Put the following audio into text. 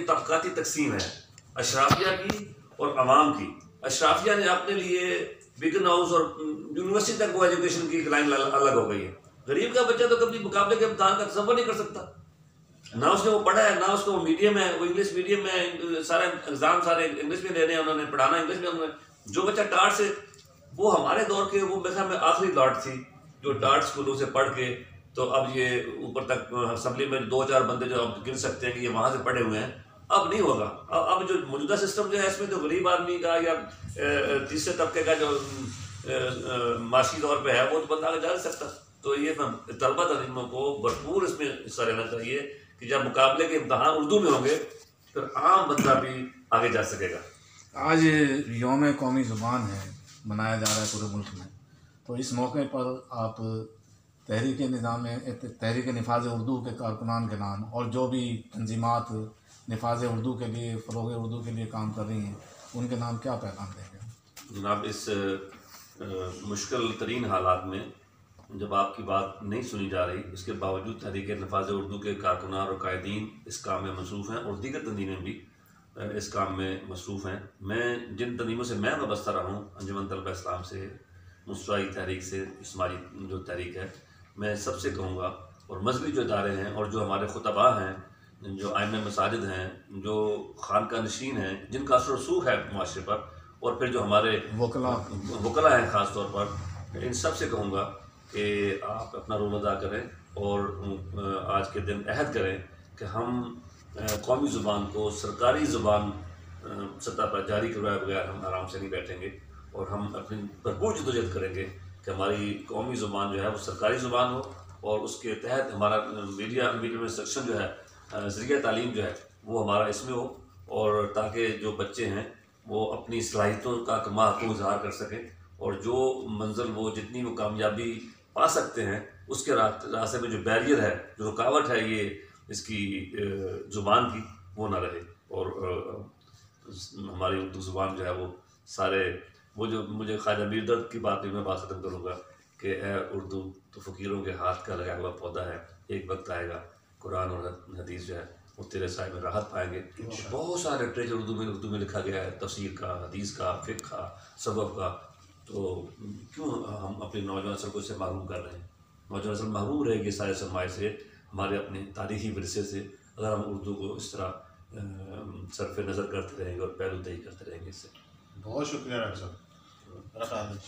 तबकाती तकसीम है अशराफिया की और अवाम की। अशराफिया ने अपने लिए बिगन हाउस और यूनिवर्सिटी तक वो एजुकेशन की लाइन अलग हो गई है। गरीब का बच्चा तो कभी मुकाबले के इम्तहान का तसव्वुर नहीं कर सकता, ना उसने वो पढ़ा है, ना उसको वो मीडियम है, वो इंग्लिश मीडियम में सारे एग्जाम सारे इंग्लिश में लेने हैं उन्होंने, पढ़ाना इंग्लिश में उन्होंने। जो बच्चा टाट से, वो हमारे दौर के वो मेरे ख्याल में आखिरी लॉट थी जो टाट स्कूलों से पढ़ के, तो अब ये ऊपर तक असम्बली में 2-4 बंदे जो अब गिन सकते हैं कि ये वहाँ से पढ़े हुए हैं। अब नहीं होगा। अब जो मौजूदा सिस्टम जो है इसमें तो गरीब आदमी का या तीसरे तबके का जो माशी तौर पे है वो तो बंदा आगे जा नहीं सकता। तो ये तलबा तलीमों को भरपूर इसमें हिस्सा लेना चाहिए कि जब मुकाबले के इम्तहान उर्दू में होंगे फिर आम बंदा भी आगे जा सकेगा। आज यौम कौमी ज़ुबान है, मनाया जा रहा है पूरे मुल्क में, तो इस मौके पर आप तहरीक निफाज उर्दू के कारकुनान के नाम और जो भी तंजीमात निफाज उर्दू के लिए, फ़रोग़ उर्दू के लिए काम कर रही हैं, उनके नाम क्या पैगाम देंगे? जनाब, इस मुश्किल तरीन हालात में जब आपकी बात नहीं सुनी जा रही, इसके बावजूद तहरीक निफाज उर्दू के कारकुनान और कायदीन इस काम में मसरूफ़ हैं और दीगर तंजीमें भी इस काम में मसरूफ़ हैं। मैं जिन तंजीमों से मैं वाबस्ता रहा हूँ, अंजुमन तलबा इस्लाम से, मुस्तफ़ाई तहरीक से, इस्माइली जो तहरीक है, मैं सबसे कहूँगा, और मजहबी जो इदारे हैं और जो हमारे खुतबा हैं, जो आइम्मा मसाजिद हैं, जो खानका नशीन हैं, जिनका असर रसूख है माशरे पर, और फिर जो हमारे वकला हैं ख़ास तौर पर, इन सब से कहूँगा कि आप अपना रोल अदा करें और आज के दिन अहद करें कि हम कौमी ज़ुबान को सरकारी ज़ुबान सतह पर जारी करवाए बगैर हम आराम से नहीं बैठेंगे, और हम अपनी भरपूर जदोजहद करेंगे कि हमारी कौमी ज़ुबान जो है वो सरकारी ज़ुबान हो, और उसके तहत हमारा मीडिया में इंस्ट्रक्शन जो है, ज़रिया तालीम जो है वो हमारा इसमें हो, और ताकि जो बच्चे हैं वो अपनी सलाहियतों का कमा को इजहार कर सकें, और जो मंजिल वो जितनी वो कामयाबी पा सकते हैं उसके रास्ते में जो बैरियर है, जो रुकावट है ये इसकी ज़ुबान की, वो ना रहे। और हमारी उर्दू ज़ुबान जो है वो सारे, वो जो मुझे ख्वाजा मीर दर्द की बात भी मैं बात ख़त्म करूँगा कि ए उर्दू तो फ़कीरों के हाथ का लगाया हुआ पौधा है, एक वक्त आएगा कुरान और हदीस जो है वो तेरे साए में राहत पाएंगे। बहुत सारा लिटरेचर उर्दू में लिखा गया है, तफसीर का, हदीस का, फ़िक़्ह का, सबब का। तो क्यों हम अपनी नौजवान नस्ल को इससे महरूम कर रहे हैं? नौजवान नस्ल महरूम रहेगी सारे सरमाए से, हमारे अपने तारीख़ी विरसे से, अगर हम उर्दू को इस तरह सरफ़ नज़र करते रहेंगे और पहलू तय करते रहेंगे। इससे बहुत शुक्रिया डॉक्टर साहब।